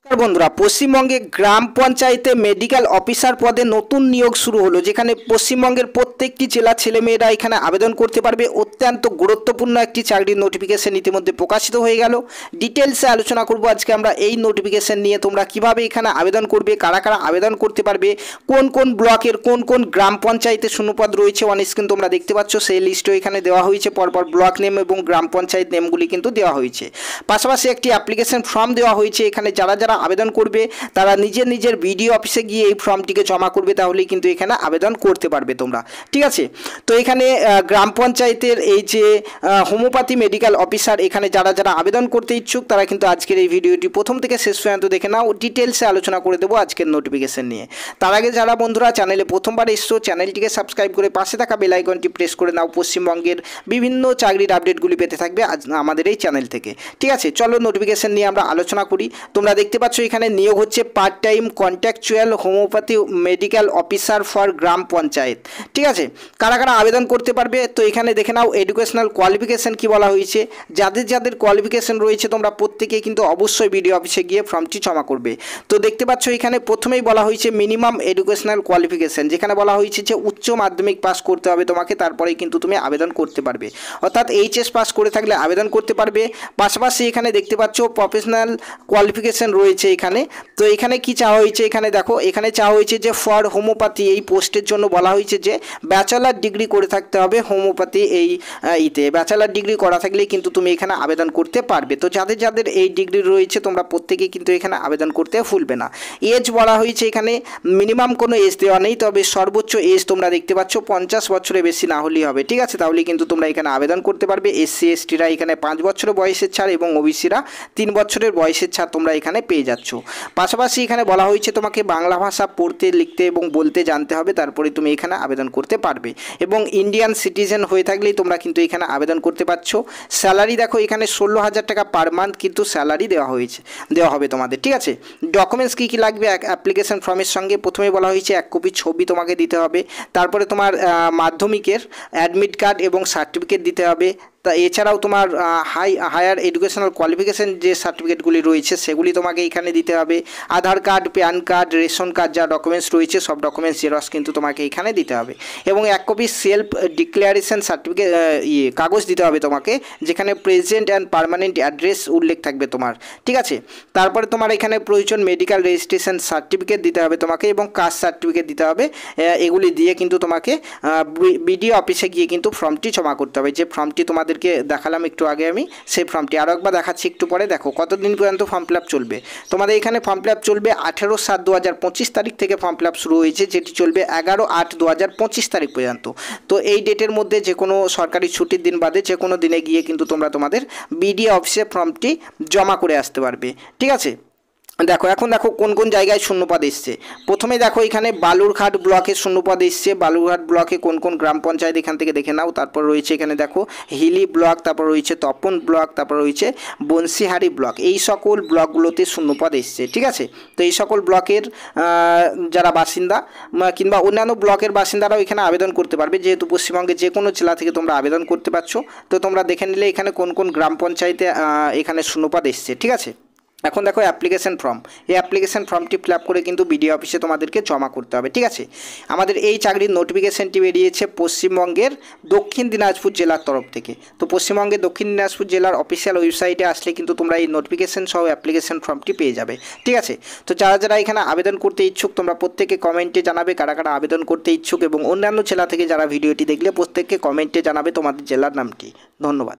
নমস্কার বন্ধুরা, পশ্চিমবঙ্গে গ্রাম পঞ্চায়েতে মেডিকেল অফিসার পদে নতুন নিয়োগ শুরু হলো, যেখানে পশ্চিমবঙ্গের প্রত্যেকটি জেলার ছেলেমেয়েরা এখানে আবেদন করতে পারবে। অত্যন্ত গুরুত্বপূর্ণ একটি চাকরির নোটিফিকেশন ইতিমধ্যে প্রকাশিত হয়ে গেল। ডিটেলসে আলোচনা করব আজকে আমরা এই নোটিফিকেশন নিয়ে। তোমরা কিভাবে এখানে আবেদন করবে, কারা কারা আবেদন করতে পারবে, কোন কোন ব্লকের কোন কোন গ্রাম পঞ্চায়েতে শূন্যপদ রয়েছে অন স্ক্রিন তোমরা দেখতে পাচ্ছ, সেই লিস্টও এখানে দেওয়া হয়েছে। পরপর ব্লক নেম এবং গ্রাম পঞ্চায়েত নেমগুলি কিন্তু দেওয়া হয়েছে। পাশাপাশি একটি অ্যাপ্লিকেশন ফর্ম দেওয়া হয়েছে। এখানে যারা যারা আবেদন করবে তারা নিজের নিজের বিডিও অফিসে গিয়ে এই ফর্মটিকে জমা করবে, তাহলেই কিন্তু এখানে আবেদন করতে পারবে তোমরা। ঠিক আছে, তো এখানে গ্রাম পঞ্চায়েতের এই যে হোমিওপ্যাথি মেডিকেল অফিসার, এখানে যারা যারা আবেদন করতে ইচ্ছুক তারা কিন্তু আজকের এই ভিডিওটি প্রথম থেকে শেষ পর্যন্ত দেখে নাও। ডিটেলসে আলোচনা করে দেবো আজকের নোটিফিকেশন নিয়ে। তার আগে যারা বন্ধুরা চ্যানেলে প্রথমবার এসছো, চ্যানেলটিকে সাবস্ক্রাইব করে পাশে থাকা বেল আইকনটি প্রেস করে নাও। পশ্চিমবঙ্গের বিভিন্ন চাকরির আপডেটগুলি পেতে থাকবে আমাদের এই চ্যানেল থেকে। ঠিক আছে, চলো নোটিফিকেশন নিয়ে আমরা আলোচনা করি। তোমরা দেখতে পাচ্ছ এখানে নিয়োগ হচ্ছে part time contractual homeopathy medical officer for gram panchayat. ঠিক আছে, কারা কারা আবেদন করতে পারবে তো এখানে দেখে নাও। এডুকেশনাল কোয়ালিফিকেশন কি বলা হয়েছে, যাদের যাদের কোয়ালিফিকেশন রয়েছে তোমরা প্রত্যেকে কিন্তু অবশ্যই বিডিও অফিসে গিয়ে ফর্মটি জমা করবে। তো দেখতে পাচ্ছ এখানে প্রথমেই বলা হয়েছে মিনিমাম এডুকেশনাল কোয়ালিফিকেশন, যেখানে বলা হয়েছে যে উচ্চ মাধ্যমিক পাস করতে হবে তোমাকে, তারপরেই কিন্তু তুমি আবেদন করতে পারবে। অর্থাৎ এইচএস পাস করে থাকলে আবেদন করতে পারবে। পাশাপাশি এখানে দেখতে পাচ্ছ প্রফেশনাল কোয়ালিফিকেশন রয়েছে এখানে। তো এখানে কি চাওয়া হয়েছে, এখানে দেখো, এখানে চাওয়া হয়েছে যে ফর হোমিওপ্যাথি এই পোস্টের জন্য বলা হয়েছে যে ব্যাচেলার ডিগ্রি করে থাকতে হবে হোমিওপ্যাথি এই ব্যাচেলার ডিগ্রি করা থাকলেই কিন্তু তুমি এখানে আবেদন করতে পারবে। তো যাদের যাদের এই ডিগ্রি রয়েছে তোমরা প্রত্যেকেই কিন্তু এখানে আবেদন করতে ভুলবে না। এজ বলা হয়েছে এখানে মিনিমাম কোনো এজ দেওয়া নেই, তবে সর্বোচ্চ এজ তোমরা দেখতে পাচ্ছ 50 বছরের বেশি না হলেই হবে। ঠিক আছে, তাহলে কিন্তু তোমরা এখানে আবেদন করতে পারবে। এসসি এসটিরা এখানে 5 বছরের বয়সের ছাড় এবং ওবিসিরা 3 বছরের বয়সের ছাড় তোমরা এখানে পেয়ে যাচ্ছ। পাশাপাশি এখানে বলা হয়েছে তোমাকে বাংলা ভাষা পড়তে লিখতে এবং বলতে জানতে হবে, তারপরে তুমি এখানে আবেদন করতে পারবে। এবং ইন্ডিয়ান সিটিজেন হয়ে থাকলেই তোমরা কিন্তু এখানে আবেদন করতে পারছো। স্যালারি দেখো এখানে 16,000 টাকা পার মান্থ কিন্তু স্যালারি দেওয়া হবে তোমাদের। ঠিক আছে, ডকুমেন্টস কী কী লাগবে অ্যাপ্লিকেশন ফর্মের সঙ্গে, প্রথমে বলা হয়েছে 1 কপি ছবি তোমাকে দিতে হবে। তারপরে তোমার মাধ্যমিকের অ্যাডমিট কার্ড এবং সার্টিফিকেট দিতে হবে। তা এছাড়াও তোমার হায়ার এডুকেশনাল কোয়ালিফিকেশান যে সার্টিফিকেটগুলি রয়েছে সেগুলি তোমাকে এখানে দিতে হবে। Aadhaar card, PAN card, ration card যা ডকুমেন্টস রয়েছে সব ডকুমেন্টস জেরক্স কিন্তু তোমাকে এখানে দিতে হবে। এবং 1 কপি সেলফ ডিক্লারেশন সার্টিফিকেট কাগজ দিতে হবে তোমাকে, যেখানে প্রেজেন্ট অ্যান্ড পার্মানেন্ট অ্যাড্রেস উল্লেখ থাকবে তোমার। ঠিক আছে, তারপরে তোমার এখানে প্রয়োজন মেডিকেল রেজিস্ট্রেশন সার্টিফিকেট দিতে হবে তোমাকে এবং কাস্ট সার্টিফিকেট দিতে হবে। এগুলি দিয়ে কিন্তু তোমাকে বিডিও অফিসে গিয়ে কিন্তু ফর্মটি জমা করতে হবে। যে ফর্মটি তোমাদেরকে দেখালাম একটু আগে আমি, সেই ফর্মটি আরও একবার দেখাচ্ছি একটু পরে। দেখো কতদিন পর্যন্ত ফর্ম ফিল আপ চলবে তোমাদের এখানে। ফর্ম ফিল আপ চলবে 18/7/2025 তারিখ থেকে ফর্ম ফিল আপ শুরু হয়েছে, যেটি চলবে 11/8/2025 তারিখ পর্যন্ত। তো এই ডেটের মধ্যে যে কোনো সরকারি ছুটির দিন বাদে যে কোনো দিনে গিয়ে কিন্তু তোমরা তোমাদের বিডিও অফিসে ফর্মটি জমা করে আসতে পারবে। ঠিক আছে, দেখো এখন দেখো কোন কোন জায়গায় শূন্যপদ এসছে। প্রথমে দেখো এখানে বালুরঘাট ব্লকে শূন্যপদ এসছে। বালুরঘাট ব্লকে কোন কোন গ্রাম পঞ্চায়েত এখান থেকে দেখে নাও। তারপর রয়েছে এখানে দেখো হিলি ব্লক, তারপর রয়েছে তপন ব্লক, তারপর রয়েছে বংশীহারি ব্লক। এই সকল ব্লকগুলোতে শূন্যপদ এসছে। ঠিক আছে, তো এই সকল ব্লকের যারা বাসিন্দা কিংবা অন্যান্য ব্লকের বাসিন্দারাও এখানে আবেদন করতে পারবে, যেহেতু পশ্চিমবঙ্গের যে কোনো জেলা থেকে তোমরা আবেদন করতে পারছো। তো তোমরা দেখে নিলে এখানে কোন কোন গ্রাম পঞ্চায়েতে এখানে শূন্যপদ এসছে। ঠিক আছে, এখন দেখো অ্যাপ্লিকেশন ফর্ম, এই অ্যাপ্লিকেশন ফর্মটি ফিল আপ করে কিন্তু বিডিও অফিসে তোমাদেরকে জমা করতে হবে। ঠিক আছে, আমাদের এই চাকরির নোটিফিকেশনটি বেরিয়েছে পশ্চিমবঙ্গের দক্ষিণ দিনাজপুর জেলার তরফ থেকে। তো পশ্চিমবঙ্গের দক্ষিণ দিনাজপুর জেলার অফিসিয়াল ওয়েবসাইটে আসলে কিন্তু তোমরা এই নোটিফিকেশন সহ অ্যাপ্লিকেশন ফর্মটি পেয়ে যাবে। ঠিক আছে, তো যারা যারা এখানে আবেদন করতে ইচ্ছুক তোমরা প্রত্যেকে কমেন্টে জানাবে কারা কারা আবেদন করতে ইচ্ছুক, এবং অন্যান্য জেলা থেকে যারা ভিডিওটি দেখলে প্রত্যেককে কমেন্টে জানাবে তোমাদের জেলার নামটি। ধন্যবাদ।